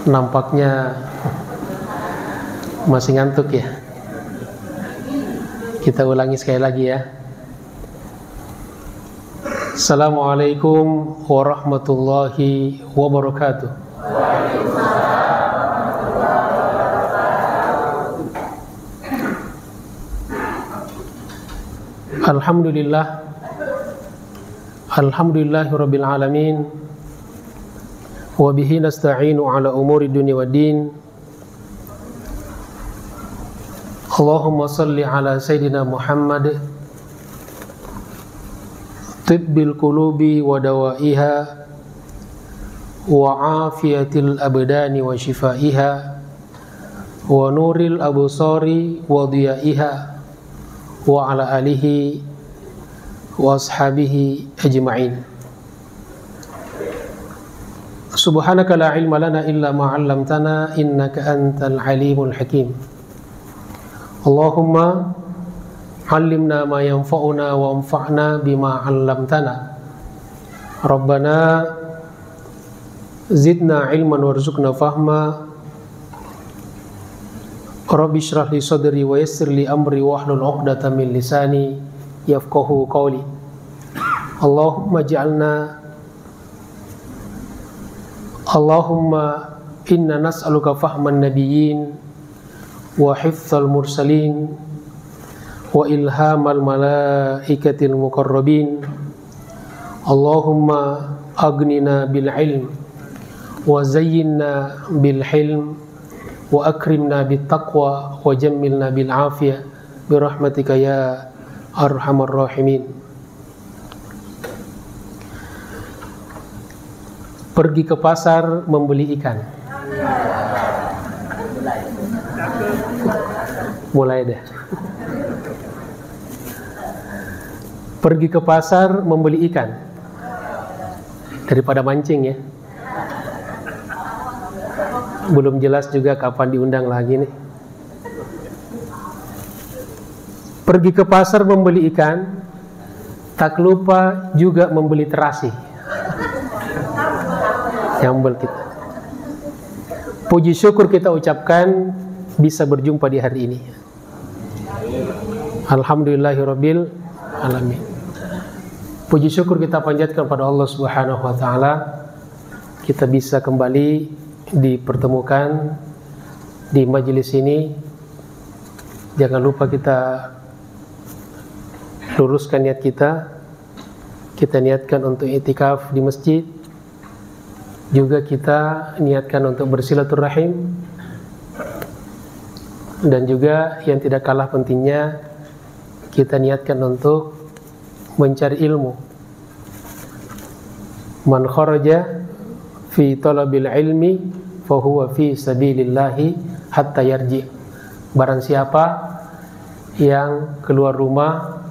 Nampaknya masih ngantuk ya. Kita ulangi sekali lagi ya. Assalamualaikum warahmatullahi wabarakatuh. Alhamdulillahirabbil alamin. Wa bihi nasta'inu ala umuri dunya waddin. Allahumma salli ala sayyidina Muhammad tibbil qulubi wa dawaiha wa afiyatil abdani wa shifaiha wa nuril absari wa diyaiha wa ala alihi wa ashabihi ajma'in. Subhanaka la ilma lana illa ma 'allamtana innaka antal alimul hakim. Allahumma 'allimna ma yanfa'una wa anfa'na bima 'allamtana. Rabbana zidna ilman warzuqna fahma. Rabbi shrah li sadri wa yassir li amri wahlul 'uqdatam min lisani yafqahu qawli. Allahumma inna nas'aluka fahman nabiyyin wa hifdzal mursalin wa ilhamal malaikatil muqarrabin. Allahumma aghnina bil ilm wa zayyinna bil hilm wa akrimna bit taqwa wa jammilna bil afiyah bi rahmatika ya arhamar rahimin. Pergi ke pasar membeli ikan. Mulai deh. Pergi ke pasar membeli ikan. Daripada mancing ya. Belum jelas juga kapan diundang lagi nih. Pergi ke pasar membeli ikan, tak lupa juga membeli terasi. Nyambel kita. Puji syukur kita ucapkan bisa berjumpa di hari ini. Alhamdulillahirabbil alamin. Puji syukur kita panjatkan pada Allah Subhanahu wa taala. Kita bisa kembali dipertemukan di majelis ini. Jangan lupa kita luruskan niat kita. Kita niatkan untuk i'tikaf di masjid. Juga kita niatkan untuk bersilaturahim. Dan juga yang tidak kalah pentingnya, kita niatkan untuk mencari ilmu. Man kharaja fi talabil ilmi fahuwa fi sabilillahi hatta yarji. Barang siapa yang keluar rumah,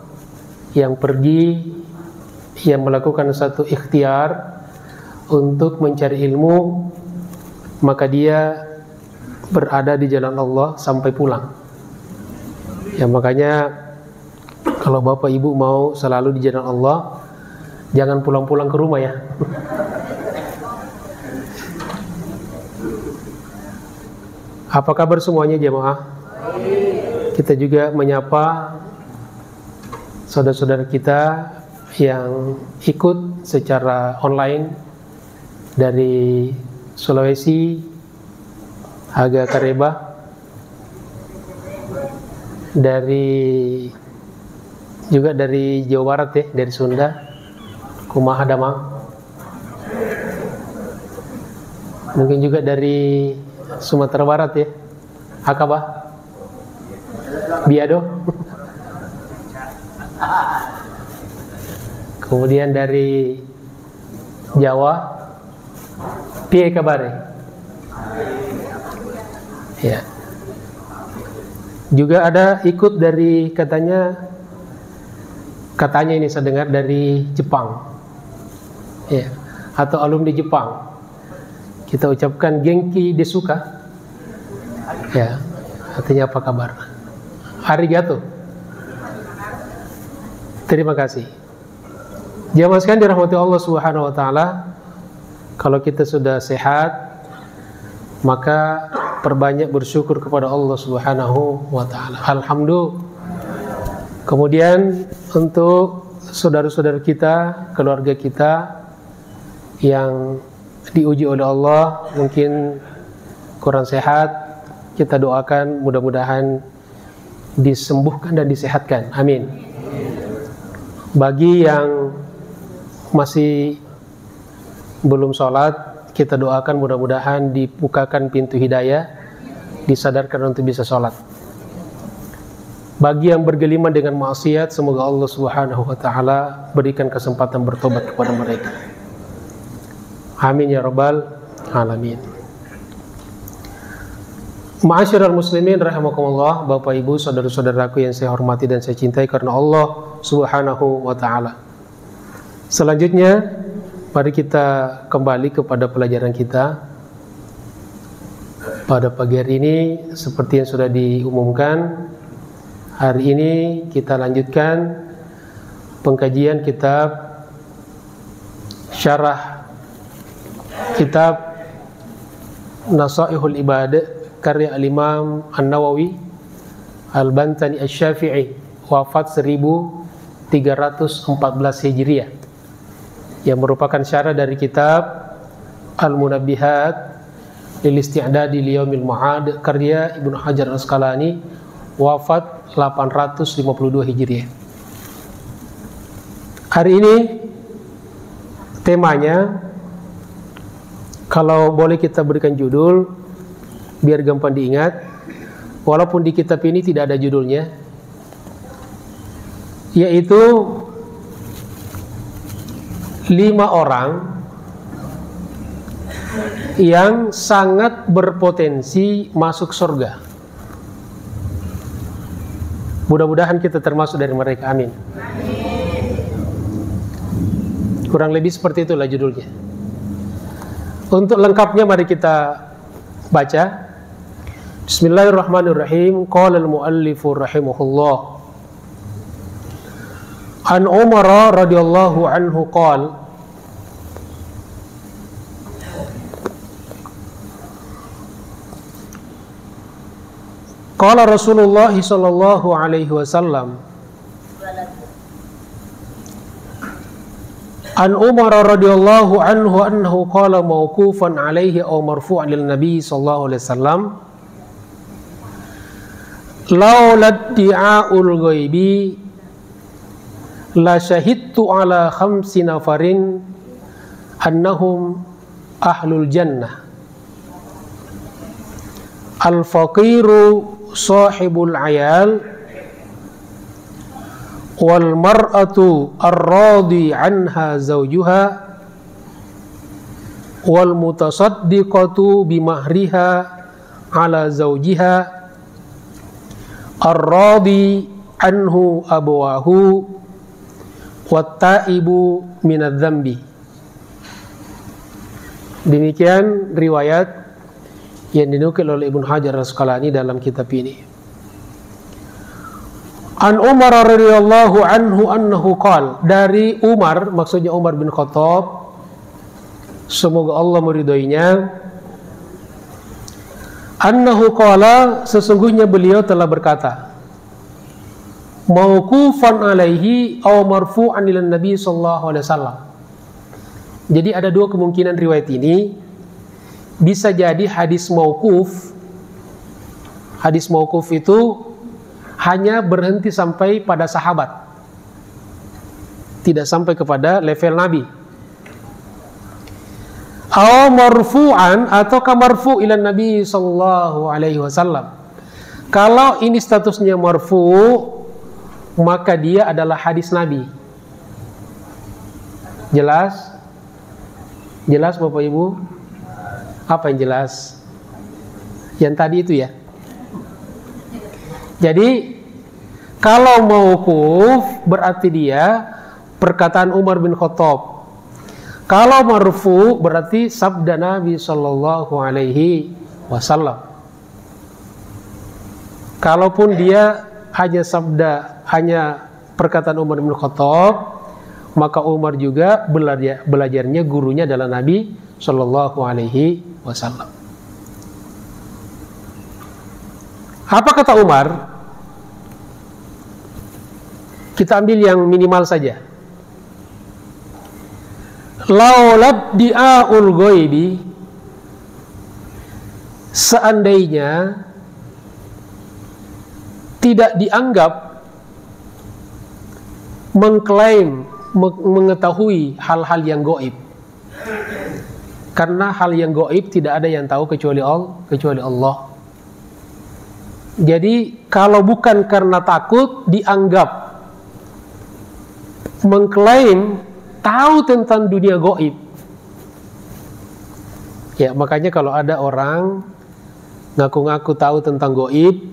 yang pergi, yang melakukan satu ikhtiar untuk mencari ilmu, maka dia berada di jalan Allah sampai pulang. Ya, makanya kalau bapak ibu mau selalu di jalan Allah, jangan pulang-pulang ke rumah ya. Apa kabar semuanya jemaah? Kita juga menyapa saudara-saudara kita yang ikut secara online dari Sulawesi, Haga Kareba, juga dari Jawa Barat ya, dari Sunda, Kumaha Damang. Mungkin juga dari Sumatera Barat ya, Akabah, Biado. Kemudian dari Jawa, piye kabare? Ya. Juga ada ikut dari katanya ini saya dengar dari Jepang. Ya, atau alumni Jepang. Kita ucapkan Genki Desuka. Ya, artinya apa kabar? Arigato. Terima kasih. Jamaah sekalian dirahmati Allah Subhanahu wa taala, kalau kita sudah sehat, maka perbanyak bersyukur kepada Allah Subhanahu wa taala. Alhamdulillah. Kemudian untuk saudara-saudara kita, keluarga kita yang diuji oleh Allah, mungkin kurang sehat, kita doakan mudah-mudahan disembuhkan dan disehatkan. Amin. Bagi yang masih belum sholat, kita doakan mudah-mudahan dibukakan pintu hidayah, disadarkan untuk bisa sholat. Bagi yang bergelimang dengan maksiat, semoga Allah Subhanahu wa taala berikan kesempatan bertobat kepada mereka. Amin ya rabbal alamin. Ma'asyiral muslimin rahimakumullah, Bapak Ibu, saudara-saudaraku yang saya hormati dan saya cintai karena Allah Subhanahu wa taala. Selanjutnya, mari kita kembali kepada pelajaran kita. Pada pagi hari ini, seperti yang sudah diumumkan, hari ini kita lanjutkan pengkajian kitab syarah kitab Nasaihul Ibadah karya Al-Imam An-Nawawi Al-Bantani Asy-Syafi'i, wafat 1314 Hijriah, yang merupakan syarah dari kitab Al-Munabbihat lil Isti'dadi li Yaumil Ma'ad karya Ibnu Hajar Al-Asqalani, wafat 852 Hijriah. Hari ini temanya, kalau boleh kita berikan judul biar gampang diingat, walaupun di kitab ini tidak ada judulnya, yaitu 5 orang yang sangat berpotensi masuk surga. Mudah-mudahan kita termasuk dari mereka. Amin. Kurang lebih seperti itulah judulnya. Untuk lengkapnya mari kita baca. Bismillahirrahmanirrahim. Qala al-muallifu rahimahullah, an Umar radhiyallahu anhu qala, qala Rasulullah sallallahu alaihi wasallam, an Umar radhiyallahu anhu annahu qala mauqufan alaihi aw marfu'an lil nabi sallallahu alaihi wasallam, laula di'aul ghaibi la syahidtu ala 5 nafarin annahum ahlul jannah, al-faqiru sahibul ayal, wal mar'atu ar-radi anha zawjuha, wal mutasaddiqatu bimahriha ala zawjiha, ar-radi anhu abawahu, wat taibu minadz dzambi. Demikian riwayat yang dinukil oleh Ibnu Hajar Al-Asqalani dalam kitab ini. An Umar radhiyallahu anhu annahu qala, dari Umar, maksudnya Umar bin Khattab, semoga Allah meridhoinya, annahu qala, sesungguhnya beliau telah berkata, mauqufan alaihi aw marfu'an ila nabi sallallahu alaihi wasallam. Jadi ada 2 kemungkinan riwayat ini. Bisa jadi hadis mauquf. Hadis mauquf itu hanya berhenti sampai pada sahabat, tidak sampai kepada level Nabi. Aw marfu'an, atau marfu' ila Nabi sallallahu alaihi wasallam. Kalau ini statusnya marfu', maka dia adalah hadis Nabi. Jelas? Jelas Bapak Ibu? Apa yang jelas? Yang tadi itu ya. Jadi kalau mauquf berarti dia perkataan Umar bin Khattab. Kalau marfu berarti sabda Nabi sallallahu alaihi wasallam. Kalaupun dia hanya sabda, hanya perkataan Umar bin Khattab, maka Umar juga belajarnya gurunya adalah Nabi sallallahu alaihi wasallam. Apa kata Umar? Kita ambil yang minimal saja. Laulad di'aul ghaibi, seandainya tidak dianggap mengklaim mengetahui hal-hal yang gaib. Karena hal yang gaib tidak ada yang tahu kecuali Allah. Jadi kalau bukan karena takut dianggap mengklaim tahu tentang dunia gaib, ya makanya kalau ada orang ngaku-ngaku tahu tentang gaib,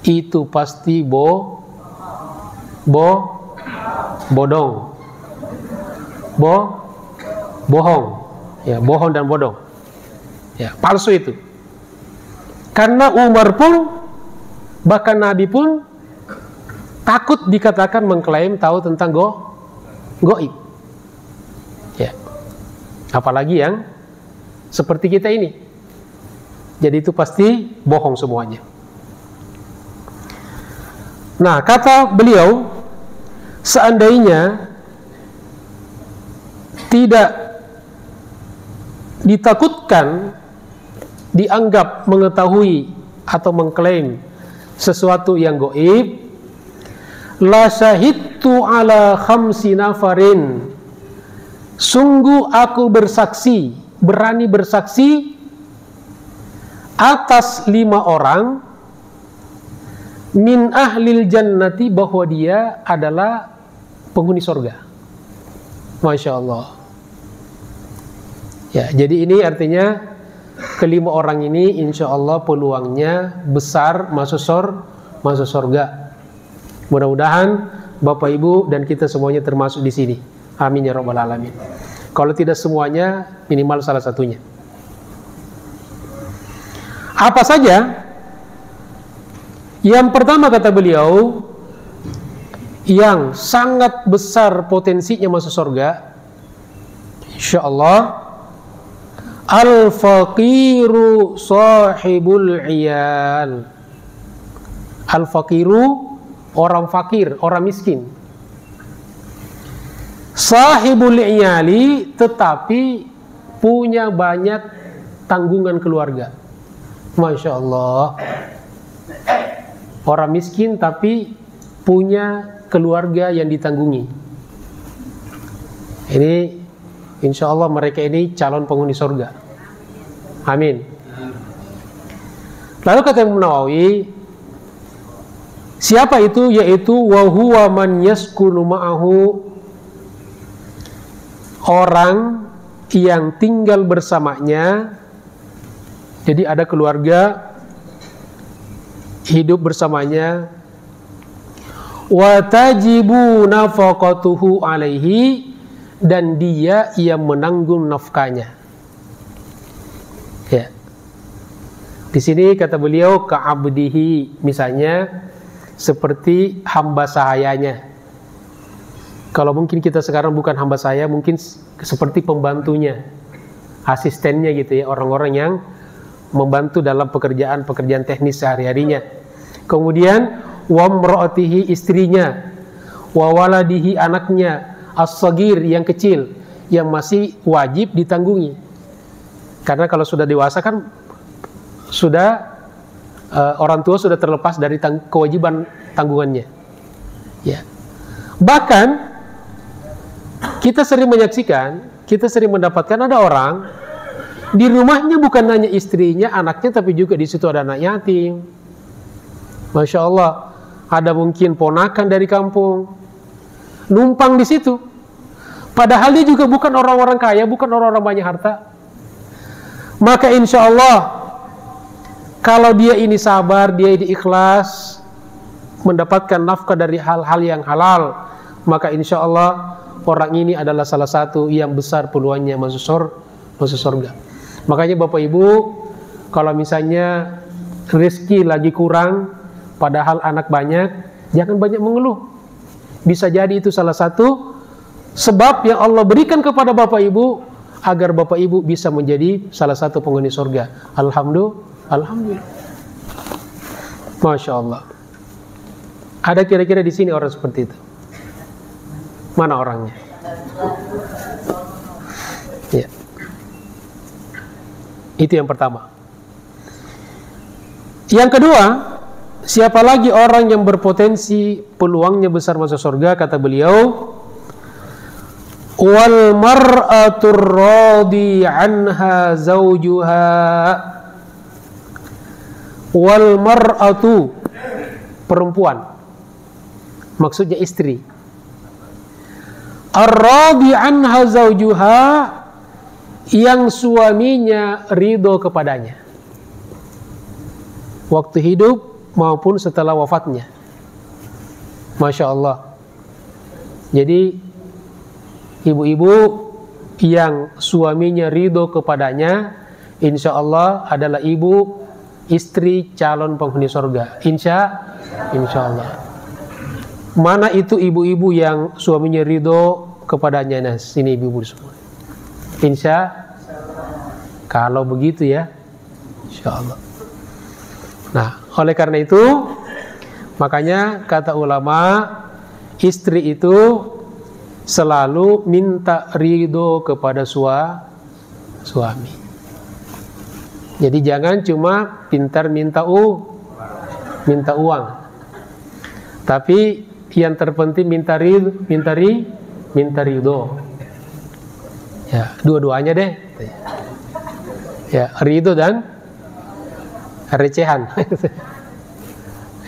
itu pasti bohong, ya, bohong dan bodong, ya, palsu itu. Karena Umar pun, bahkan Nabi pun takut dikatakan mengklaim tahu tentang gaib, ya, apalagi yang seperti kita ini. Jadi itu pasti bohong semuanya. Nah, kata beliau, seandainya tidak ditakutkan dianggap mengetahui atau mengklaim sesuatu yang gaib, la syahidtu ala khamsi nafarin, sungguh aku bersaksi, berani bersaksi atas 5 orang min ahlil jannati, bahwa dia adalah penghuni surga. Masya Allah. Ya, jadi ini artinya ke-5 orang ini insya Allah peluangnya besar masuk surga. Mudah-mudahan Bapak Ibu dan kita semuanya termasuk di sini. Amin ya rabbal alamin. Kalau tidak semuanya, minimal salah satunya. Apa saja? Yang pertama kata beliau, yang sangat besar potensinya masuk surga, insyaallah, al-faqiru sahibul iyal. Al-faqiru, orang fakir, orang miskin. Sahibul iyali, tetapi punya banyak tanggungan keluarga. Masya Allah. Orang miskin tapi punya keluarga yang ditanggungi. Ini insya Allah mereka ini calon penghuni surga. Amin. Lalu kata Imam Nawawi, siapa itu? Yaitu wa huwa man yaskunu ma'ahu, orang yang tinggal bersamanya. Jadi ada keluarga hidup bersamanya, wa tajibu nafaqatuhu alaihi, dan dia yang menanggung nafkahnya. Ya. Di sini kata beliau ka'abdihi, misalnya seperti hamba sahayanya. Kalau mungkin kita sekarang bukan hamba sahaya, mungkin seperti pembantunya, asistennya gitu ya, orang-orang yang membantu dalam pekerjaan teknis sehari-harinya. Kemudian wa mraatihi, istrinya, wa waladihi, anaknya, as-sagir, yang kecil, yang masih wajib ditanggungi. Karena kalau sudah dewasa kan sudah orang tua sudah terlepas dari kewajiban tanggungannya. Ya. Bahkan kita sering menyaksikan, kita sering mendapatkan ada orang di rumahnya bukan hanya istrinya, anaknya, tapi juga di situ ada anak yatim. Masya Allah, ada mungkin ponakan dari kampung numpang di situ. Padahal dia juga bukan orang-orang kaya, bukan orang-orang banyak harta. Maka insya Allah, kalau dia ini sabar, dia ini ikhlas, mendapatkan nafkah dari hal-hal yang halal, maka insya Allah orang ini adalah salah satu yang besar peluangnya masuk surga. Makanya Bapak Ibu, kalau misalnya rezeki lagi kurang, padahal anak banyak, jangan banyak mengeluh. Bisa jadi itu salah satu sebab yang Allah berikan kepada Bapak Ibu, agar Bapak Ibu bisa menjadi salah satu penghuni surga. Alhamdulillah. Masya Allah. Ada kira-kira di sini orang seperti itu? Mana orangnya? Ya. Itu yang pertama. Yang kedua, siapa lagi orang yang berpotensi peluangnya besar masuk surga? Kata beliau, wal mar'atur radi anha zawjuha. Wal mar'atu, perempuan, maksudnya istri. Ar-radi anha zawjuha, yang suaminya ridho kepadanya, waktu hidup maupun setelah wafatnya. Masya Allah. Jadi ibu-ibu yang suaminya ridho kepadanya, insya Allah adalah ibu istri calon penghuni surga. Insya Allah. Mana itu ibu-ibu yang suaminya ridho kepadanya? Nah, sini ibu-ibu semua. Kalau begitu ya, insya Allah. Nah, oleh karena itu, makanya kata ulama, istri itu selalu minta ridho kepada suami. Jadi jangan cuma pintar minta uang, tapi yang terpenting minta ridho. Ya, dua-duanya deh. Ya, ridho dan recehan.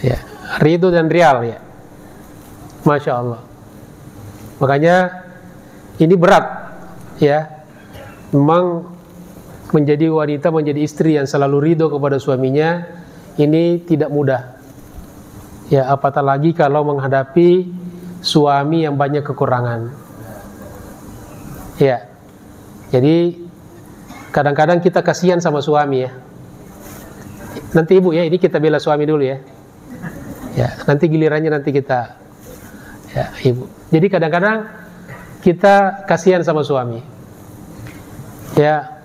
Ya, ridho dan real ya. Masya Allah. Makanya ini berat ya. Memang menjadi wanita, menjadi istri yang selalu ridho kepada suaminya, ini tidak mudah. Ya, apatah lagi kalau menghadapi suami yang banyak kekurangan. Ya. Jadi kadang-kadang kita kasihan sama suami ya. Nanti ibu ya, ini kita bela suami dulu ya. Ya, nanti gilirannya nanti kita ya, ibu. Jadi kadang-kadang kita kasihan sama suami. Ya,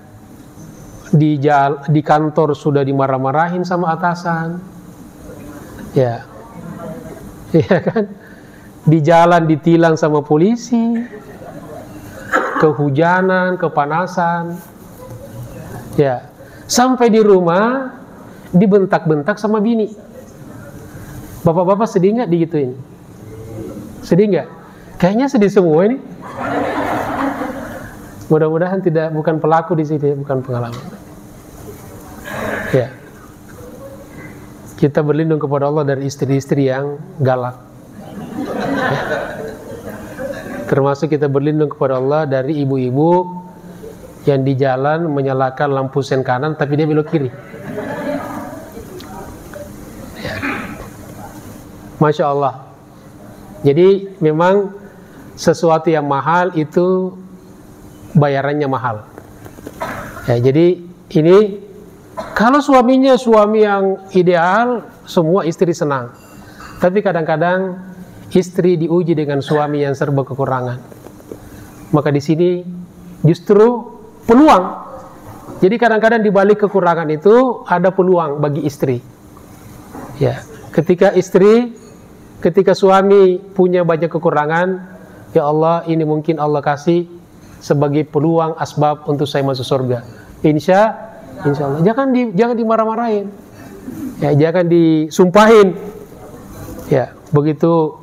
di kantor sudah dimarah-marahin sama atasan. Ya. Ya kan? Di jalan ditilang sama polisi. Kehujanan, kepanasan. Ya. Sampai di rumah dibentak-bentak sama bini. Bapak-bapak sedih nggak digituin? Sedih nggak? Kayaknya sedih semua ini. Mudah-mudahan bukan pelaku di sini, bukan pengalaman. Ya. Kita berlindung kepada Allah dari istri-istri yang galak. Ya. Termasuk kita berlindung kepada Allah dari ibu-ibu yang di jalan menyalakan lampu sen kanan tapi dia belok kiri. Ya. Masya Allah. Jadi memang sesuatu yang mahal itu bayarannya mahal. Ya, jadi ini kalau suaminya suami yang ideal, semua istri senang. Tapi kadang-kadang istri diuji dengan suami yang serba kekurangan. Maka di sini justru peluang. Jadi kadang-kadang di balik kekurangan itu ada peluang bagi istri. Ya, ketika suami punya banyak kekurangan, ya Allah, ini mungkin Allah kasih sebagai peluang asbab untuk saya masuk surga. Insya Allah. Jangan dimarah-marahin. Ya, jangan disumpahin. Ya, begitu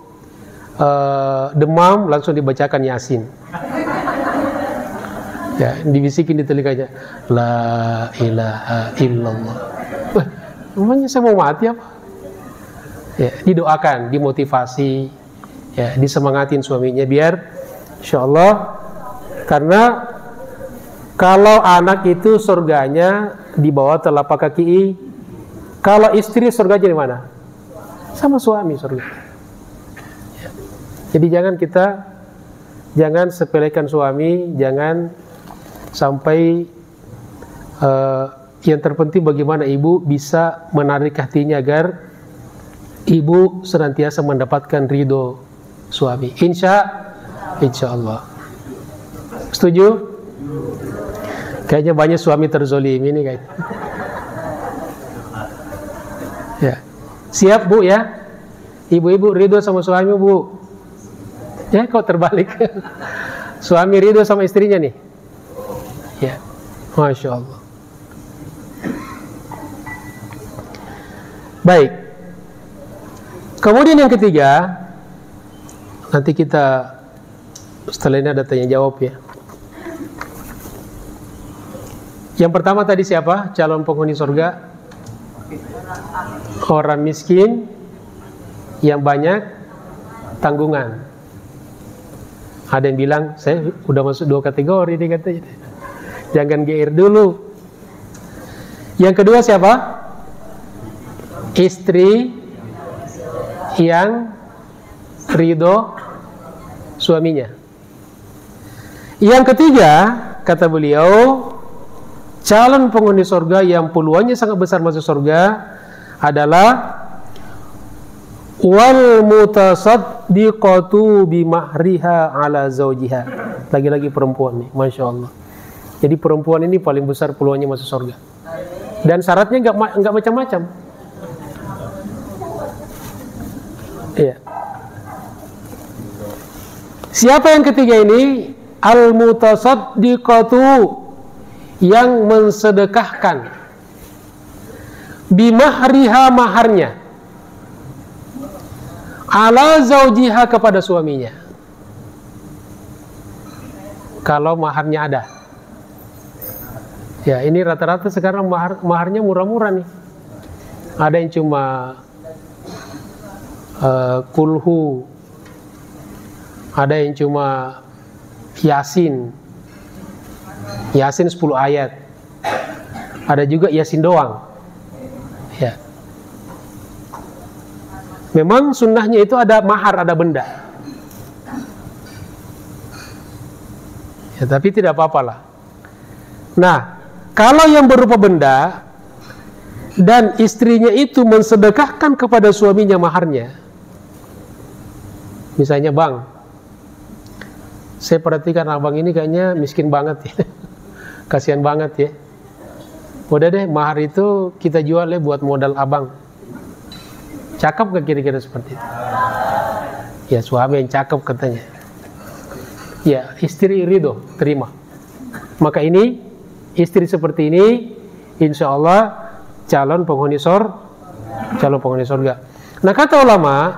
demam langsung dibacakan Yasin. Ya, dibisikin di telinganya, la ilaha illallah. Namanya saya mau mati apa? Ya, didoakan, dimotivasi, ya, disemangatin suaminya biar insyaallah. Karena kalau anak itu surganya di bawah telapak kaki, kalau istri surganya di mana? Sama suami surga. Ya. Jadi jangan sepelekan suami, jangan sampai yang terpenting bagaimana ibu bisa menarik hatinya agar ibu senantiasa mendapatkan ridho suami. Insya Allah. Setuju? Kayaknya banyak suami terzolimi ini kayaknya. Ya. Siap Bu ya? Ibu-ibu ridho sama suami Bu? Ya kok terbalik? Suami ridho sama istrinya nih? Ya, Masya Allah. Baik. Kemudian yang ketiga, nanti kita setelah ini ada tanya jawab ya. Yang pertama tadi siapa? Calon penghuni surga? Orang miskin yang banyak tanggungan. Ada yang bilang, saya udah masuk 2 kategori nih katanya. Jangan GR dulu. Yang kedua siapa? Istri yang ridho suaminya. Yang ketiga, kata beliau, calon penghuni surga yang peluangnya sangat besar masuk surga adalah wal mutasaddiqatu bimahriha ala zawjiha. Lagi-lagi perempuan nih, Masya Allah. Jadi perempuan ini paling besar peluangnya masuk surga. Dan syaratnya nggak macam-macam. Iya. Siapa yang ketiga ini? Al mutasaddiqatu, yang mensedekahkan bimahriha, maharnya, ala zaujiha, kepada suaminya. Kalau maharnya ada. Ya, ini rata-rata sekarang maharnya murah-murah nih. Ada yang cuma kulhu, ada yang cuma Yasin 10 ayat, ada juga Yasin doang. Ya. Memang sunnahnya itu ada mahar, ada benda. Ya, tapi tidak apa-apalah. Nah, kalau yang berupa benda dan istrinya itu mensedekahkan kepada suaminya maharnya, misalnya, bang, saya perhatikan abang ini kayaknya miskin banget ya, kasihan banget ya. Udah deh, mahar itu kita jual ya buat modal abang. Cakep gak kira-kira seperti itu? Ya, suami yang cakep katanya. Ya, istri ridho, terima. Maka ini, istri seperti ini, insya Allah calon penghuni surga. Nah, kata ulama,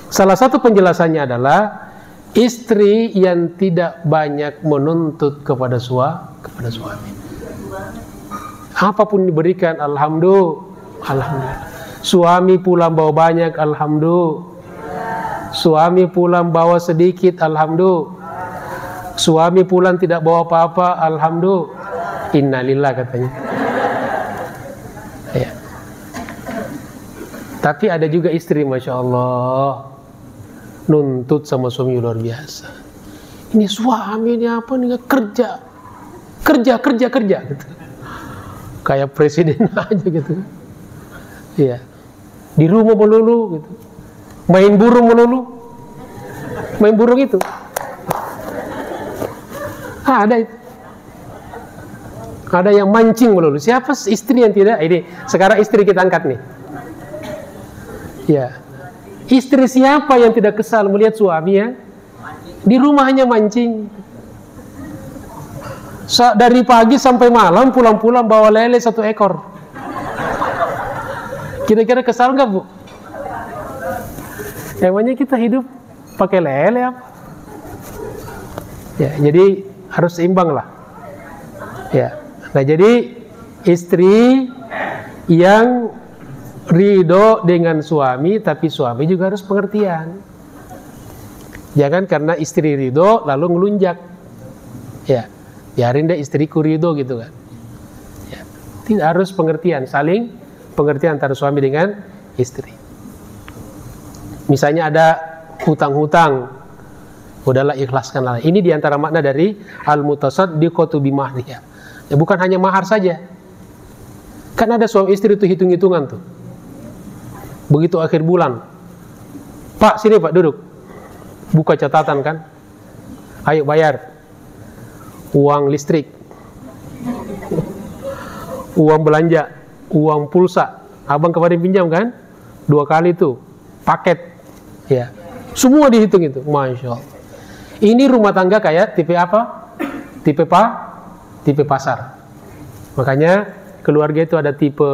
salah satu penjelasannya adalah istri yang tidak banyak menuntut kepada suami. Apapun diberikan, alhamdulillah. Suami pulang bawa banyak, alhamdulillah. Suami pulang bawa sedikit, alhamdulillah. Suami pulang tidak bawa apa-apa, alhamdulillah. Innalillah katanya. Ya. Tapi ada juga istri, Masya Allah, nuntut sama suami luar biasa. Ini suami ini apa nih, kerja gitu. Kayak presiden aja gitu. Iya. Di rumah melulu gitu. Main burung melulu. Main burung itu. Ada itu. Ada yang mancing melulu. Siapa istri yang tidak? Ini sekarang istri kita angkat nih. Ya. Istri siapa yang tidak kesal melihat suami ya di rumah hanya mancing? Dari pagi sampai malam, pulang-pulang bawa lele 1 ekor. Kira-kira kesal nggak, Bu? Emangnya kita hidup pakai lele apa? Ya, jadi harus seimbang lah. Ya. Nah, jadi istri yang ridho dengan suami, tapi suami juga harus pengertian. Jangan karena istri ridho lalu ngelunjak. Ya, biarin deh istriku ridho gitu kan. Ya, tidak, harus pengertian, saling pengertian antara suami dengan istri. Misalnya ada hutang-hutang, udahlah ikhlaskanlah. Ini diantara makna dari al-mutasaddiqatu bimahriha. Ya, bukan hanya mahar saja. Kan ada suami istri itu hitung-hitungan tuh. Begitu akhir bulan, Pak, sini Pak, duduk. Buka catatan kan. Ayo bayar. Uang listrik, uang belanja, uang pulsa. Abang kemarin pinjam kan? 2 kali tuh paket, ya. Semua dihitung itu, masya Allah. Ini rumah tangga kayak tipe apa? Tipe pasar. Makanya keluarga itu ada tipe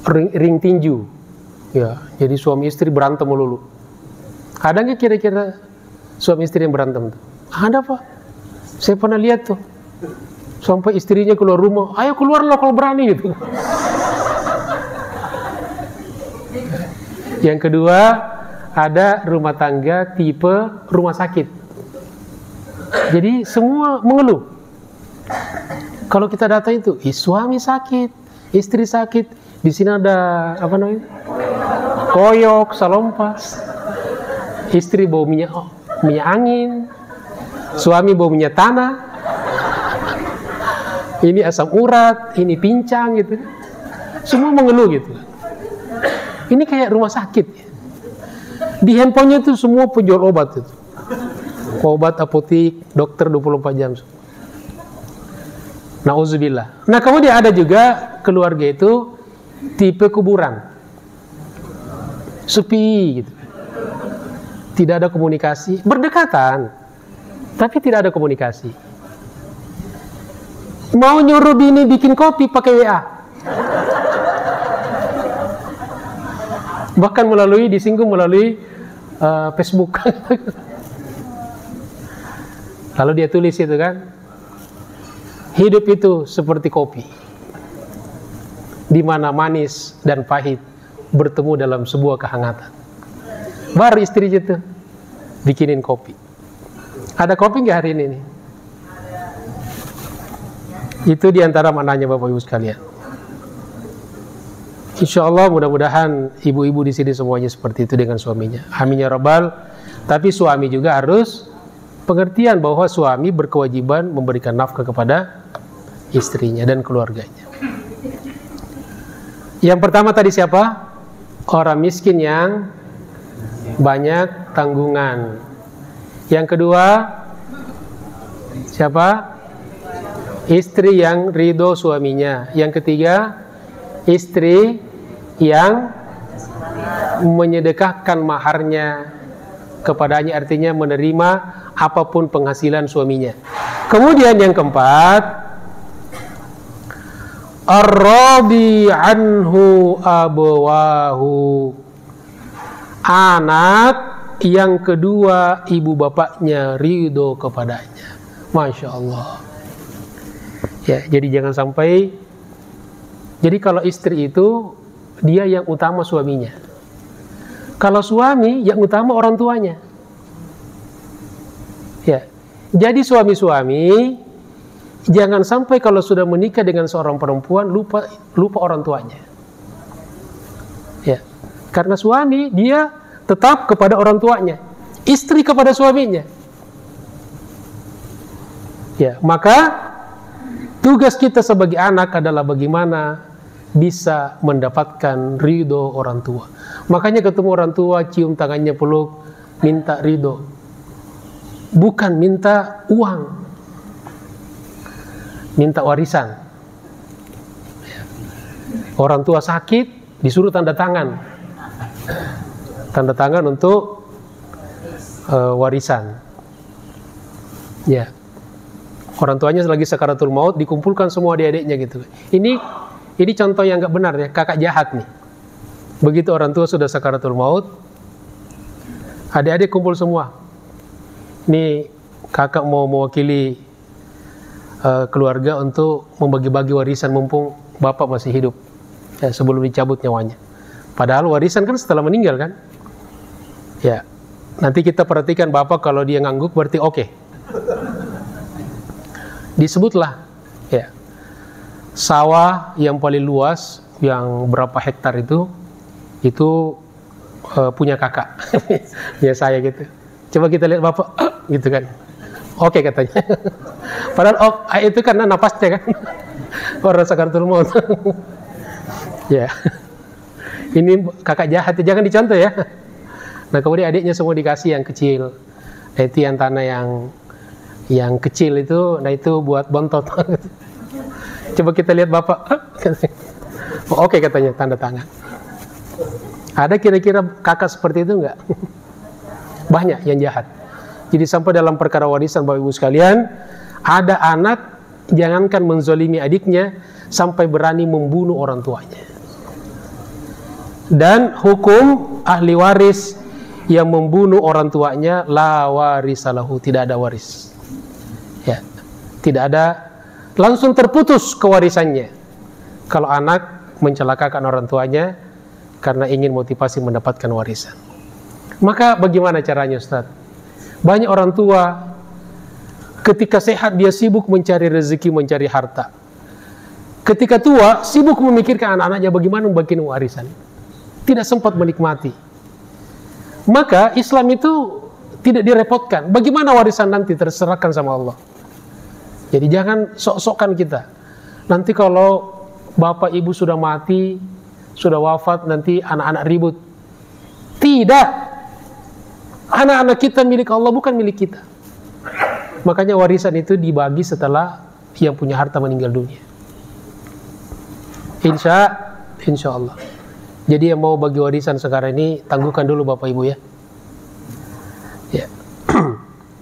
ring tinju, ya. Jadi suami istri berantem melulu. Ada nggak kira-kira suami istri yang berantem tuh? Ada Pak. Saya pernah lihat tuh. Sampai istrinya keluar rumah, ayo keluarlah kalau berani gitu. Yang kedua, ada rumah tangga tipe rumah sakit. Jadi semua mengeluh. Kalau kita datang itu, suami sakit, istri sakit, di sini ada apa namanya? Koyok, salompas. Istri bau minyak angin, suami bau minyak tanah. Ini asam urat, ini pincang gitu. Semua mengeluh gitu. Ini kayak rumah sakit. Di handphonenya itu semua penjual obat itu. Obat apotik, dokter 24 jam. Nauzubillah. Nah, kemudian ada juga keluarga itu tipe kuburan. Sepi gitu. Tidak ada komunikasi, berdekatan, tapi tidak ada komunikasi. Mau nyuruh bini bikin kopi pakai WA. Bahkan disinggung melalui Facebook. Lalu dia tulis itu kan, hidup itu seperti kopi, di mana manis dan pahit bertemu dalam sebuah kehangatan. Baru istri itu bikinin kopi. Ada kopi nggak hari ini nih? Itu diantara maknanya Bapak Ibu sekalian. Insya Allah mudah-mudahan ibu-ibu di sini semuanya seperti itu dengan suaminya. Amin ya Rabbal. Tapi suami juga harus pengertian bahwa suami berkewajiban memberikan nafkah kepada istrinya dan keluarganya. Yang pertama tadi siapa? Orang miskin yang banyak tanggungan. Yang kedua siapa? Istri yang ridho suaminya. Yang ketiga, istri yang menyedekahkan maharnya kepadanya, artinya menerima apapun penghasilan suaminya. Kemudian yang keempat, ar-radi anhu abawahu, anak yang kedua ibu bapaknya ridho kepadanya. Masya Allah. Ya, jadi jangan sampai. Jadi kalau istri itu dia yang utama suaminya. Kalau suami yang utama orang tuanya. Ya. Jadi suami-suami jangan sampai kalau sudah menikah dengan seorang perempuan lupa orang tuanya. Ya. Karena suami dia tetap kepada orang tuanya, istri kepada suaminya. Ya, maka tugas kita sebagai anak adalah bagaimana bisa mendapatkan ridho orang tua. Makanya ketemu orang tua, cium tangannya, peluk, minta ridho. Bukan minta uang, minta warisan. Orang tua sakit, disuruh tanda tangan. Tanda tangan untuk warisan. Ya. Orang tuanya lagi sakaratul maut, dikumpulkan semua adik-adiknya gitu. Ini contoh yang nggak benar ya, kakak jahat nih. Begitu orang tua sudah sakaratul maut, adik-adik kumpul semua. Ini kakak mau mewakili keluarga untuk membagi-bagi warisan mumpung bapak masih hidup, ya, sebelum dicabut nyawanya. Padahal warisan kan setelah meninggal kan. Ya, nanti kita perhatikan bapak kalau dia ngangguk berarti oke. Disebutlah ya, sawah yang paling luas yang berapa hektar itu punya kakak. Ya saya gitu. Coba kita lihat bapak gitu kan. Oke katanya. Padahal itu karena napasnya kan. Orang sakaratul maut. Ya. Ini kakak jahat, jangan dicontoh ya. Nah, kemudian adiknya semua dikasih yang kecil. Nah, itu yang tanah yang kecil itu, nah itu buat bontot. Coba kita lihat bapak. Oh, oke katanya, tanda tangan. Ada kira-kira kakak seperti itu enggak? Banyak yang jahat. Jadi sampai dalam perkara warisan Bapak Ibu sekalian, ada anak jangankan menzolimi adiknya, sampai berani membunuh orang tuanya. Dan hukum ahli waris yang membunuh orang tuanya, la warisalahu, tidak ada waris. Ya, tidak ada, langsung terputus kewarisannya. Kalau anak mencelakakan orang tuanya karena ingin motivasi mendapatkan warisan. Maka bagaimana caranya, Ustaz? Banyak orang tua ketika sehat dia sibuk mencari rezeki, mencari harta. Ketika tua sibuk memikirkan anak-anaknya bagaimana membagikan warisan. Tidak sempat menikmati. Maka Islam itu tidak direpotkan. Bagaimana warisan nanti terserahkan sama Allah. Jadi jangan sok-sokan kita. Nanti kalau bapak ibu sudah mati, sudah wafat, nanti anak-anak ribut. Tidak. Anak-anak kita milik Allah, bukan milik kita. Makanya warisan itu dibagi setelah yang punya harta meninggal dunia. Insya Allah. Jadi yang mau bagi warisan sekarang ini, tangguhkan dulu bapak ibu ya. Ya.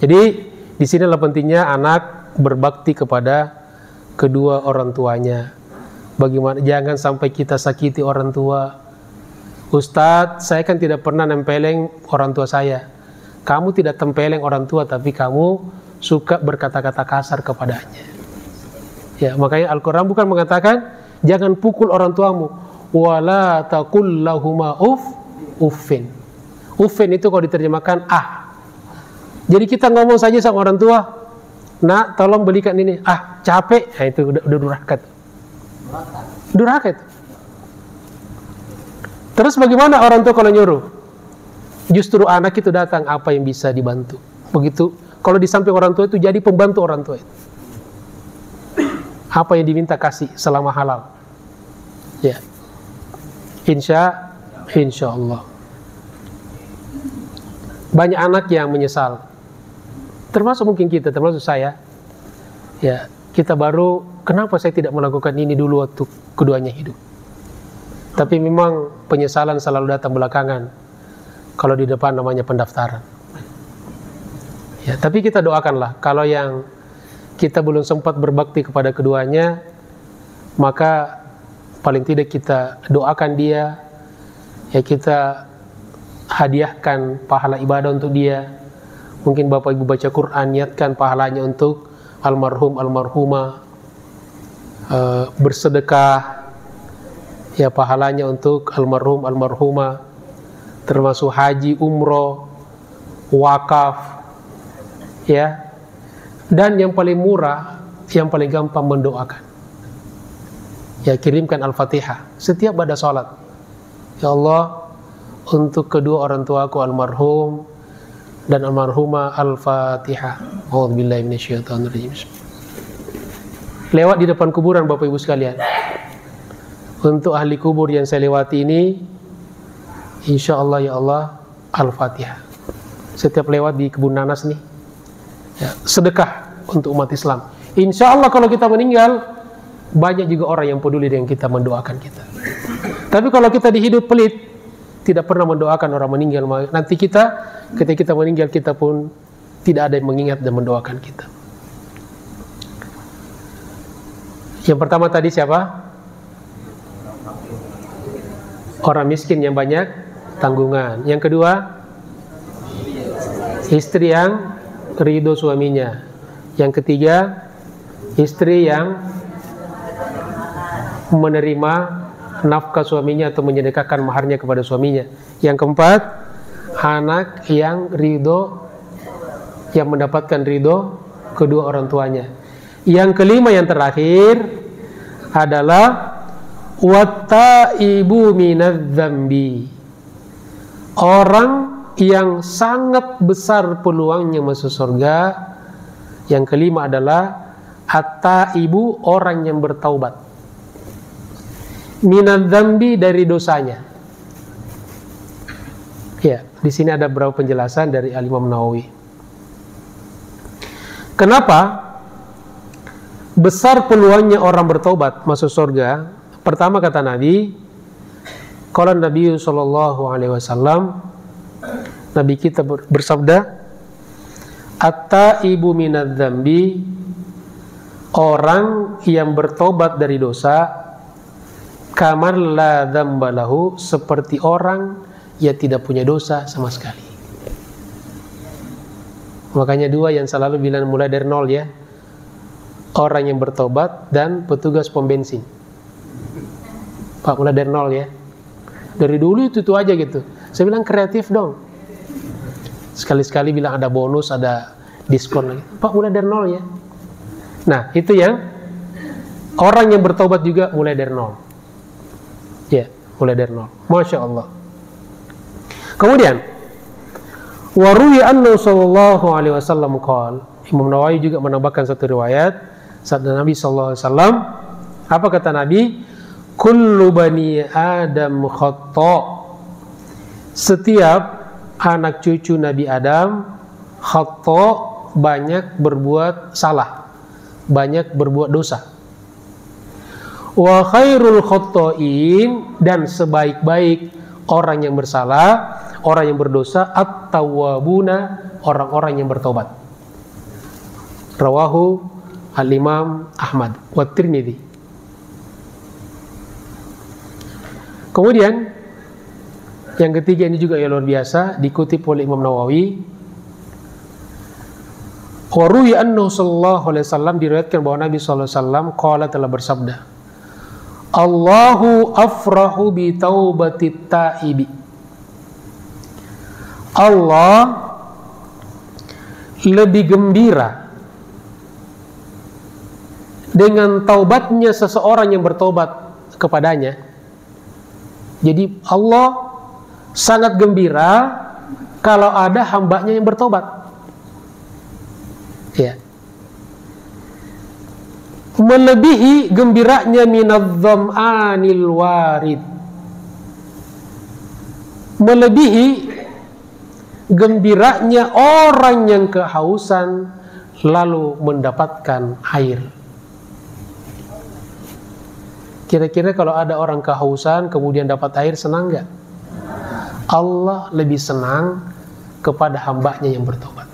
Jadi di sinilah pentingnya anak berbakti kepada kedua orang tuanya. Bagaimana? Jangan sampai kita sakiti orang tua. Ustadz, saya kan tidak pernah nempeleng orang tua saya. Kamu tidak tempeleng orang tua, tapi kamu suka berkata-kata kasar kepadanya. Ya, makanya Al-Quran bukan mengatakan jangan pukul orang tuamu. Wala taqul lahuma uffin. Uffin itu kalau diterjemahkan Jadi kita ngomong saja sama orang tua, nak tolong belikan ini. Capek. Nah, itu udah durhaka. Durhaka itu. Terus bagaimana orang tua kalau nyuruh? Justru anak itu datang, apa yang bisa dibantu. Begitu. Kalau di samping orang tua itu jadi pembantu orang tua itu. Apa yang diminta kasih selama halal. Ya. Insya Allah. Banyak anak yang menyesal. Termasuk mungkin kita, termasuk saya. Ya, kita baru, kenapa saya tidak melakukan ini dulu waktu keduanya hidup. Tapi memang penyesalan selalu datang belakangan. Kalau di depan namanya pendaftaran. Ya, tapi kita doakanlah, kalau yang kita belum sempat berbakti kepada keduanya, maka paling tidak kita doakan dia, ya kita hadiahkan pahala ibadah untuk dia. Mungkin bapak ibu baca Quran, niatkan pahalanya untuk almarhum, almarhumah, bersedekah, ya pahalanya untuk almarhum, almarhumah, termasuk haji, umroh, wakaf, ya. Dan yang paling murah, yang paling gampang mendoakan. Ya, kirimkan Al-Fatihah setiap pada sholat. Ya Allah, untuk kedua orang tuaku almarhum dan almarhumah, Al-Fatihah. A'udzubillahi minasyaitonirrajim. Lewat di depan kuburan bapak ibu sekalian. Untuk ahli kubur yang saya lewati ini, insya Allah ya Allah, Al-Fatihah. Setiap lewat di kebun nanas nih, ya, sedekah untuk umat Islam. Insya Allah kalau kita meninggal, banyak juga orang yang peduli dengan kita, mendoakan kita. Tapi kalau kita di hidup pelit, tidak pernah mendoakan orang meninggal, nanti kita ketika kita meninggal, kita pun tidak ada yang mengingat dan mendoakan kita. Yang pertama tadi siapa? Orang miskin yang banyak tanggungan. Yang kedua, istri yang ridho suaminya. Yang ketiga, istri yang menerima nafkah suaminya atau menyedekahkan maharnya kepada suaminya. Yang keempat, anak yang ridho, yang mendapatkan ridho kedua orang tuanya. Yang kelima, yang terakhir adalah wattaibu minadz-dzambi. Orang yang sangat besar peluangnya masuk surga. Yang kelima adalah at-taibu, orang yang bertaubat. Minadz-dzambi, dari dosanya. Ya, di sini ada beberapa penjelasan dari Al-Imam Nawawi. Kenapa besar peluangnya orang bertobat masuk surga. Pertama kata Nabi, qala Nabi sallallahu alaihi wasallam, Nabi kita bersabda, at-taibu minadz-dzambi, orang yang bertobat dari dosa, kamar la dzambalahu, seperti orang yang tidak punya dosa sama sekali. Makanya dua yang selalu bilang mulai dari nol ya, orang yang bertobat dan petugas pom bensin. Pak, mulai dari nol ya. Dari dulu itu aja gitu. Saya bilang kreatif dong. Sekali-sekali bilang ada bonus, ada diskon lagi. Pak, mulai dari nol ya. Nah, itu yang orang yang bertobat juga mulai dari nol. Ya, mulai dari nol. Masya Allah. Kemudian, waruwi anna sallallahu alaihi wasallam qala, Imam Nawawi juga menambahkan satu riwayat sabda Nabi sallallahu alaihi wasallam. Apa kata Nabi? Kullu bani Adam khata'. Setiap anak cucu Nabi Adam khata', banyak berbuat salah, banyak berbuat dosa. Wa khairul khata'in, dan sebaik-baik orang yang bersalah, orang yang berdosa, at-tawwabuna, orang-orang yang bertobat. Rawahu al-Imam Ahmad wa Tirmidzi. Kemudian yang ketiga ini juga yang luar biasa, dikutip oleh Imam Nawawi. Waruwi annahu sallallahu alaihi wasallam, diriwayatkan bahwa Nabi sallallahu alaihi wasallam qala, telah bersabda, Allahu afrahu bi taubatit taibi. Allah lebih gembira dengan taubatnya seseorang yang bertobat kepadanya. Jadi Allah sangat gembira kalau ada hambanya yang bertobat. Ya. Melebihi gembiranya minadh-dham'anil warid. Melebihi gembiranya orang yang kehausan lalu mendapatkan air. Kira-kira kalau ada orang kehausan kemudian dapat air, senang gak? Allah lebih senang kepada hambanya yang bertobat.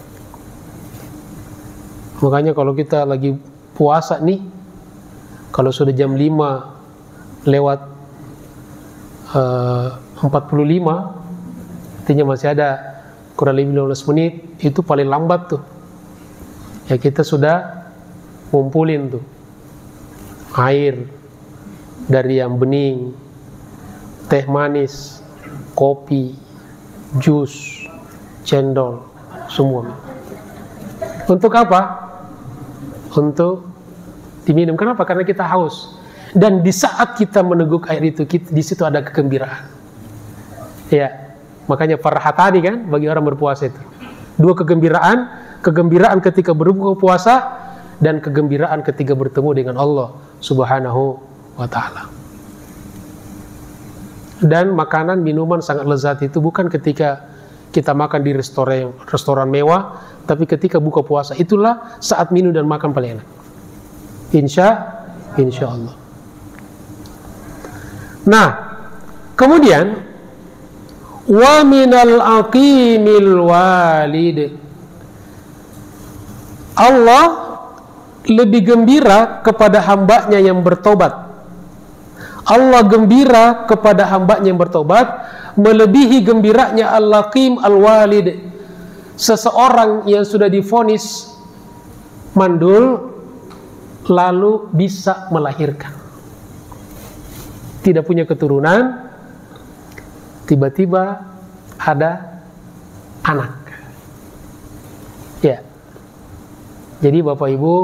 Makanya kalau kita lagi puasa nih, kalau sudah jam 5 lewat 45, artinya masih ada kurang lebih 15 menit, itu paling lambat tuh. Ya kita sudah ngumpulin tuh air dari yang bening, teh manis, kopi, jus, cendol, semua. Untuk apa? Untuk diminum. Kenapa? Karena kita haus. Dan di saat kita meneguk air itu, di situ ada kegembiraan. Ya, makanya farhatani kan bagi orang berpuasa itu. Dua kegembiraan, kegembiraan ketika berbuka puasa dan kegembiraan ketika bertemu dengan Allah Subhanahu wa ta'ala. Dan makanan, minuman sangat lezat itu bukan ketika kita makan di restoran mewah, tapi ketika buka puasa, itulah saat minum dan makan paling enak. Insya Allah. Nah, kemudian wa minal aqimil walid, Allah lebih gembira kepada hambanya yang bertobat. Allah gembira kepada hambanya yang bertobat melebihi gembiranya al-laqim al-walid, seseorang yang sudah divonis mandul lalu bisa melahirkan, tidak punya keturunan, tiba-tiba ada anak. Ya, jadi Bapak Ibu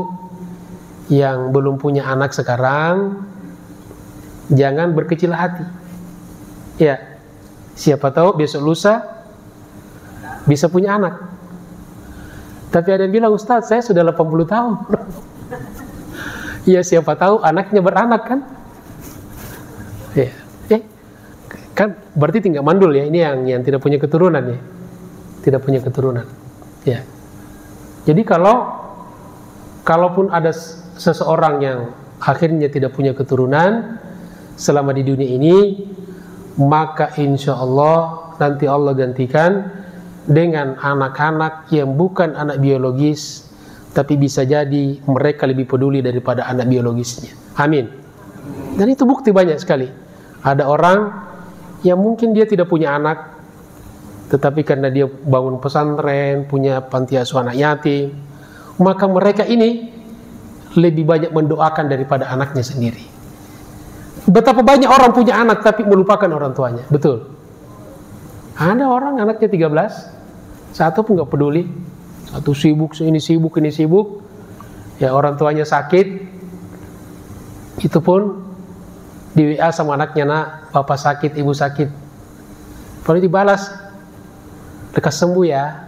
yang belum punya anak sekarang, jangan berkecil hati. Ya, siapa tahu besok lusa bisa punya anak. Tapi ada yang bilang, Ustaz, saya sudah 80 tahun. Ya, siapa tahu anaknya beranak kan? Ya, kan berarti tinggal mandul ya. Ini yang tidak punya keturunan ya. Tidak punya keturunan. Ya. Jadi kalaupun ada seseorang yang akhirnya tidak punya keturunan selama di dunia ini, maka insya Allah nanti Allah gantikan dengan anak-anak yang bukan anak biologis, tapi bisa jadi mereka lebih peduli daripada anak biologisnya. Amin. Dan itu bukti banyak sekali. Ada orang yang mungkin dia tidak punya anak, tetapi karena dia bangun pesantren, punya panti asuhan anak yatim, maka mereka ini lebih banyak mendoakan daripada anaknya sendiri. Betapa banyak orang punya anak tapi melupakan orang tuanya. Betul. Ada orang anaknya 13, satu pun gak peduli. Satu sibuk, ini sibuk, ini sibuk. Ya, orang tuanya sakit, itu pun di WA sama anaknya, nak, bapak sakit, ibu sakit. Kalau dibalas, lekas sembuh ya.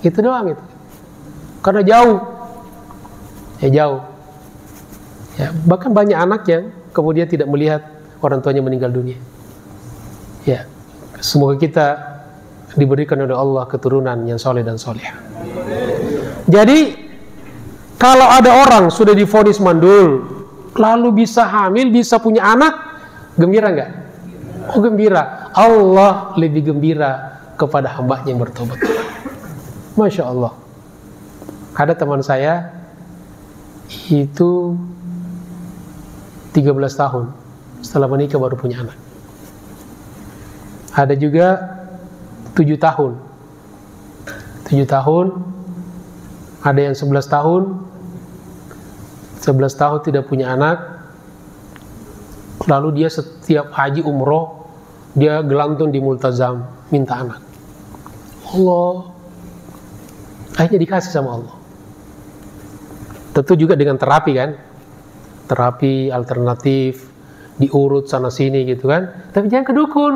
Itu doang itu. Karena jauh. Ya jauh. Ya, bahkan banyak anak yang kemudian tidak melihat orang tuanya meninggal dunia. Ya, semoga kita diberikan oleh Allah keturunan yang soleh dan solehah. Jadi, kalau ada orang sudah divonis mandul, lalu bisa hamil, bisa punya anak, gembira nggak? Oh, gembira. Allah lebih gembira kepada hambanya yang bertobat. Masya Allah. Ada teman saya itu 13 tahun setelah menikah baru punya anak. Ada juga 7 tahun. 7 tahun. Ada yang 11 tahun. 11 tahun tidak punya anak. Lalu dia setiap haji umroh, dia gelantun di multazam minta anak. Allah akhirnya dikasih sama Allah. Tentu juga dengan terapi kan, terapi alternatif, diurut sana sini gitu kan. Tapi jangan ke dukun,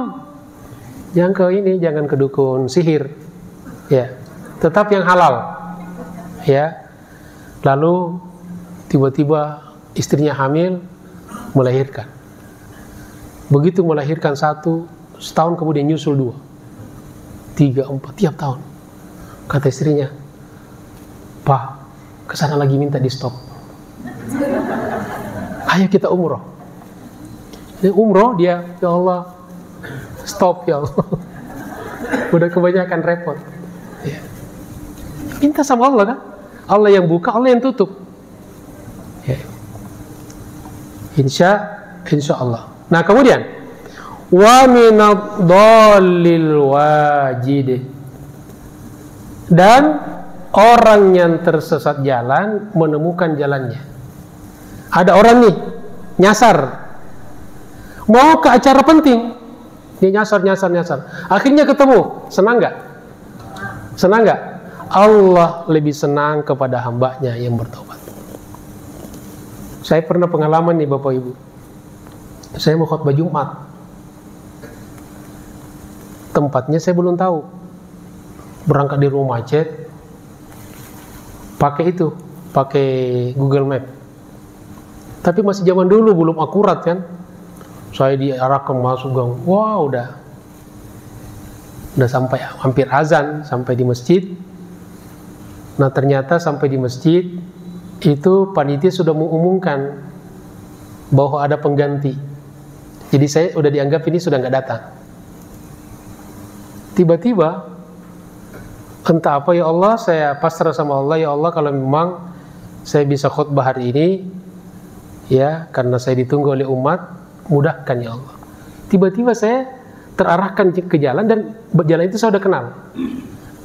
jangan ke dukun sihir, ya. Tetap yang halal, ya. Lalu tiba-tiba istrinya hamil, melahirkan. Begitu melahirkan satu, setahun kemudian nyusul 2, 3, 4 tiap tahun. Kata istrinya, Pak, kesana lagi minta di stop. Ayo kita umroh. Dia umroh, dia, ya Allah, stop ya Allah. Udah kebanyakan repot. Ya. Minta sama Allah kan? Allah yang buka, Allah yang tutup. Ya. Insya Allah. Nah kemudian, wa minadh-dhallil wajid. Dan orang yang tersesat jalan menemukan jalannya. Ada orang nih nyasar, mau ke acara penting, dia nyasar. Akhirnya ketemu, senang nggak? Senang nggak? Allah lebih senang kepada hambanya yang bertobat. Saya pernah pengalaman nih Bapak Ibu. Saya mau khutbah Jumat. Tempatnya saya belum tahu. Berangkat di rumah macet, pakai Google Map. Tapi masih zaman dulu, belum akurat kan. Saya diarahkan masuk gang. Wah, udah sampai hampir azan, sampai di masjid. Nah ternyata sampai di masjid itu panitia sudah mengumumkan bahwa ada pengganti. Jadi saya udah dianggap ini sudah nggak datang. Tiba-tiba entah apa, ya Allah, saya pasrah sama Allah, ya Allah, kalau memang saya bisa khutbah hari ini, ya, karena saya ditunggu oleh umat, mudahkan ya Allah. Tiba-tiba saya terarahkan ke jalan, dan jalan itu saya udah kenal.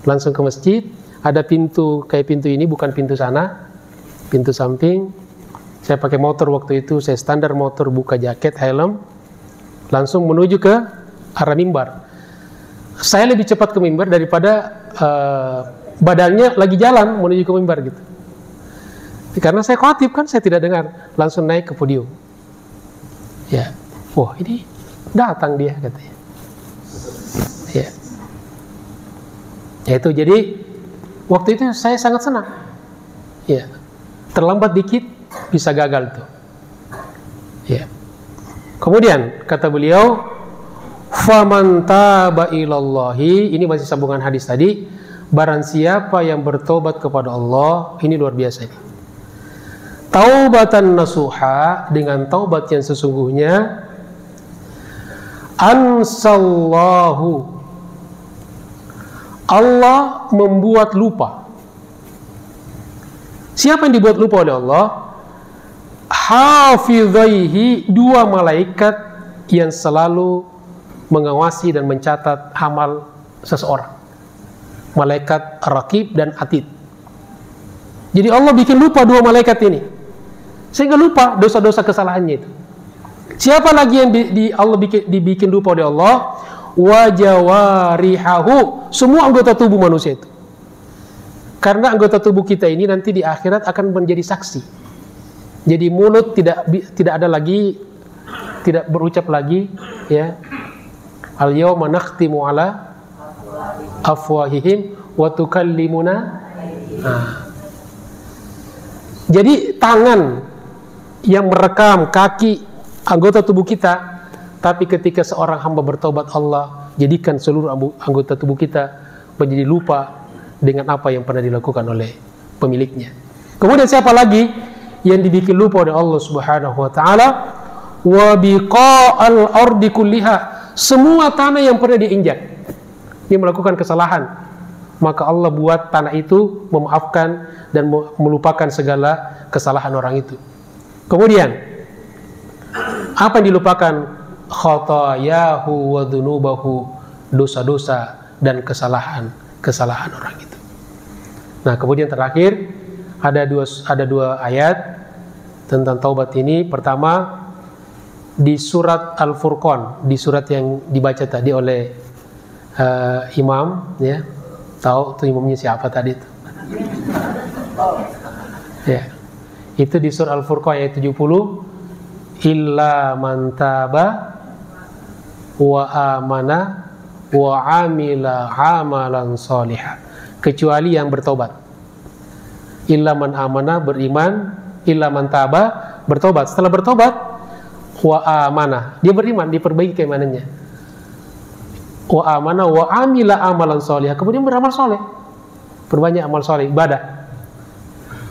Langsung ke masjid, ada pintu, kayak pintu ini, bukan pintu sana, pintu samping. Saya pakai motor waktu itu, saya standar motor, buka jaket, helm, langsung menuju ke arah mimbar. Saya lebih cepat ke mimbar daripada badannya lagi jalan menuju ke mimbar gitu. Karena saya khatib kan, saya tidak dengar, langsung naik ke podium. Ya, wah ini datang dia katanya. Ya, ya itu jadi waktu itu saya sangat senang. Ya, terlambat dikit bisa gagal tuh. Ya. Kemudian kata beliau, faman taba ilallahi, ini masih sambungan hadis tadi, barang siapa yang bertobat kepada Allah, ini luar biasa ini. taubatan nasuha, dengan taubat yang sesungguhnya, ansallahu, Allah membuat lupa. Siapa yang dibuat lupa oleh Allah? Hafizaihi, dua malaikat yang selalu mengawasi dan mencatat amal seseorang. Malaikat Raqib dan Atid. Jadi Allah bikin lupa dua malaikat ini, sehingga lupa dosa-dosa kesalahannya itu. Siapa lagi yang Allah dibikin lupa oleh Allah? Wa jawarihahu, semua anggota tubuh manusia itu. Karena anggota tubuh kita ini nanti di akhirat akan menjadi saksi. Jadi mulut tidak ada lagi, tidak berucap lagi, ya. Al-yawma nakhtimu ala afwahihim wa tukallimuna. Jadi tangan yang merekam, kaki, anggota tubuh kita. Tapi ketika seorang hamba bertobat, Allah jadikan seluruh anggota tubuh kita menjadi lupa dengan apa yang pernah dilakukan oleh pemiliknya. Kemudian siapa lagi yang dibikin lupa oleh Allah Subhanahu wa taala? Wa biqa'al ardi kulliha, semua tanah yang pernah diinjak, dia melakukan kesalahan, maka Allah buat tanah itu memaafkan dan melupakan segala kesalahan orang itu. Kemudian apa yang dilupakan? Khatayahu wa dhunubahu, dosa-dosa dan kesalahan orang itu. Nah, kemudian terakhir ada dua ayat tentang taubat ini. Pertama di surat Al-Furqan, di surat yang dibaca tadi oleh imam, ya. Tahu tuh imamnya siapa tadi itu? Ya. Itu di surat Al-Furqan ayat 70, illa man taba wa amana wa amila amalan salihah, kecuali yang bertobat. Illa man amana, beriman, illa man taba, bertobat. Setelah bertobat, wa amana, dia beriman, diperbaiki keimanannya. Wa amana wa amila amalan salihah, kemudian beramal soleh, perbanyak amal soleh, ibadah.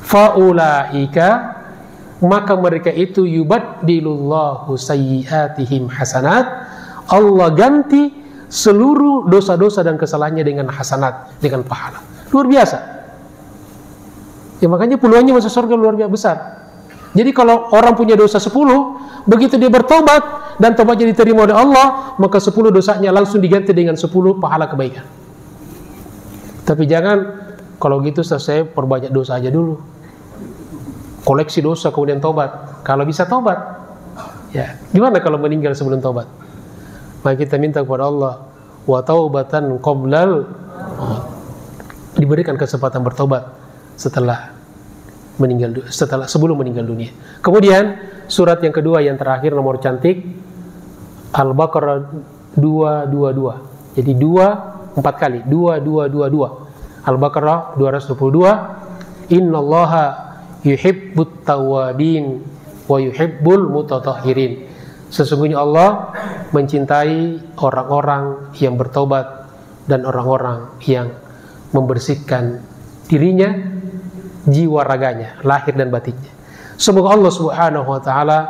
Faulaika, maka mereka itu yubaddilullahu sayyiatihim hasanat, Allah ganti seluruh dosa-dosa dan kesalahannya dengan hasanat, dengan pahala. Luar biasa. Ya, makanya peluangnya masuk surga luar biasa besar. Jadi kalau orang punya dosa 10, begitu dia bertobat dan tobatnya diterima oleh Allah, maka 10 dosanya langsung diganti dengan 10 pahala kebaikan. Tapi jangan kalau gitu saya perbanyak dosa aja dulu, koleksi dosa kemudian tobat. Kalau bisa tobat, ya gimana kalau meninggal sebelum tobat? Maka kita minta kepada Allah, wa taubatan qoblal, diberikan kesempatan bertobat sebelum meninggal dunia. Kemudian surat yang kedua yang terakhir nomor cantik, Al-Baqarah 222. Jadi 4 kali, 2222. Al-Baqarah 222. Innallaha yuhibbut tawwabin wa yuhibbul mutatahhirin. Sesungguhnya Allah mencintai orang-orang yang bertobat dan orang-orang yang membersihkan dirinya, jiwa raganya, lahir dan batinnya. Semoga Allah Subhanahu wa taala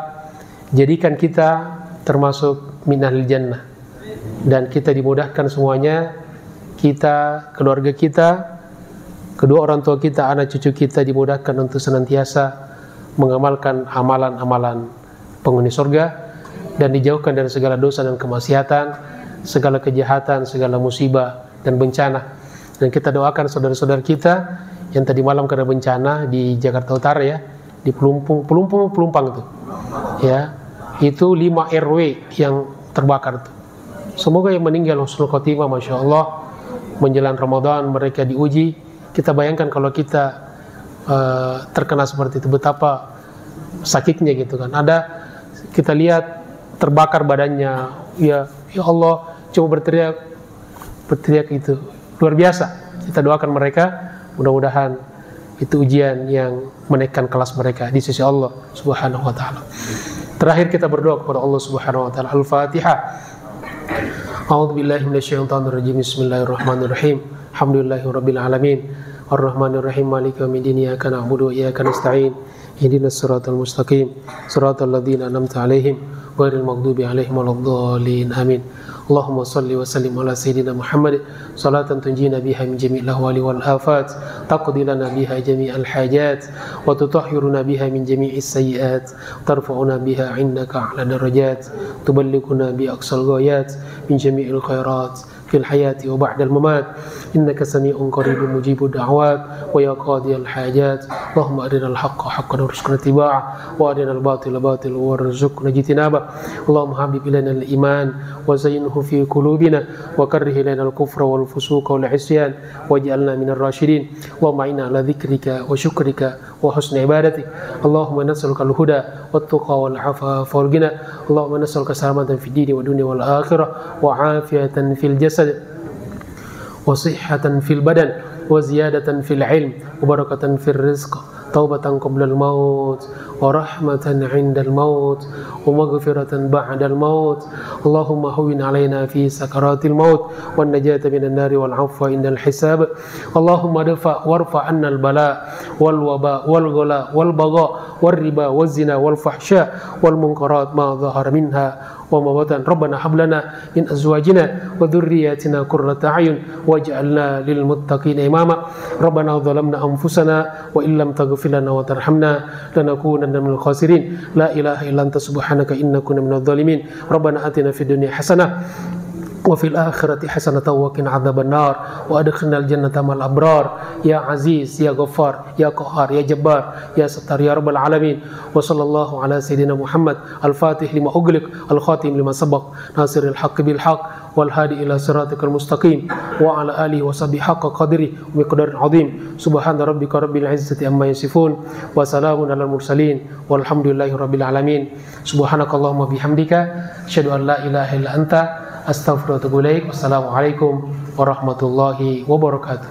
jadikan kita termasuk minal jannah, dan kita dimudahkan semuanya, kita, keluarga kita, kedua orang tua kita, anak cucu kita dimudahkan untuk senantiasa mengamalkan amalan-amalan penghuni surga, dan dijauhkan dari segala dosa dan kemaksiatan, segala kejahatan, segala musibah dan bencana. Dan kita doakan saudara-saudara kita yang tadi malam kena bencana di Jakarta Utara, ya, di Pelumpang itu, ya, itu 5 RW yang terbakar itu. Semoga yang meninggal husnul khotimah, masya Allah, menjelang Ramadan mereka diuji. Kita bayangkan kalau kita terkena seperti itu, betapa sakitnya gitu kan. Ada kita lihat terbakar badannya, ya Allah, coba berteriak itu luar biasa. Kita doakan mereka, mudah-mudahan itu ujian yang menaikkan kelas mereka di sisi Allah Subhanahu wa taala. Terakhir kita berdoa kepada Allah Subhanahu wa taala. Al-Fatihah. A'udzubillahi minasyaitonir rajim. Bismillahirrahmanirrahim. Alhamdulillahirabbil alamin. Ar-Rahmanir Rahim, Maliki yaumiddin, iyyaka na'budu wa iyyaka nasta'in, ihdinas siratal mustaqim, siratal ladzina an'amta 'alaihim ghairil maghdubi 'alaihim waladdallin. Amin. Allahumma salli wa sallim ala sayyidina Muhammad salatan tunjina biha min jami'il ahwali wal afat, taqdi lana biha jami'al hajat, wa tutahhiruna biha min jami'is sayyi'at, tarfa'una biha 'indaka 'ala darajat, tuballighuna bi aqsal ghayat min jami'il khairat fil hayati wa ba'dal mamat, innaka sami'un qaribun mujibud da'awat wa ya qadiyal hajat. Allahumma arinal haqqa haqqan warzuqna ittiba'ah wa arinal batila batilan warzuqna ijtinabah. Allahumma habib ilaina al-iman wa zayyinhu fi qulubina wa karrih ilaina al-kufra wal fusuqa wal 'isyan waj'alna minar rasyidin. Allahumma inna ala dzikrika wa syukrika wa husni ibadatik. Allahumma nas'aluka al-huda wat tuqa wal 'afafa wal ghina. Allahumma nas'aluka salamatan fid dini wad dunya wal akhirah wa 'afiyatan fil jasad wa sihhatan fil badan wa ziyadatan fil ilm wa barakatan fil rizq, taubatan qabla al-maut wa rahmatan 'inda al-maut wa maghfiratan ba'da al-maut. Allahumma hawwin 'alaina fi sakaratil maut wan najata minan nari wal 'afwa indal hisab. Allahumma dafa warfa 'anna al-bala wal waba wal ghala wal bagha wal riba waz zina wal fahsya wal munkarat ma dhahara minha wa ma batan. Rabbana hab lana min azwajina wa dhurriyyatina qurrata a'yun waj'alna lil muttaqina imama. Rabbana zalamna anfusana wa illam taghfir lana wa tarhamna lanakunanna minal khasirin. La ilaha illa anta subhanaka inna kunna minadh dhalimin. Rabbana atina fid dunya hasanah wa fil akhirati hasanatan wa qina adzabannar wa adkhilnal jannata ma'al abrar ya aziz ya ghaffar ya qahhar ya jabbar ya sattar ya rabbal alamin. Wa sallallahu ala sayyidina Muhammad al-fatih lima ughliq al khatim lima sabaq nasiril haqq bil haqq wal hadi ila siratikal mustaqim wa ala alihi wa sahbihi haqqa qadri wa miqdarin azim. Subhana rabbika rabbil izzati amma yasifun wa salamun alal mursalin walhamdulillahi rabbil alamin. Subhanakallahumma bihamdika asyhadu an la ilaha illa anta astaghfiruka wa atubu ilaik. Wassalamualaikum warahmatullahi wabarakatuh.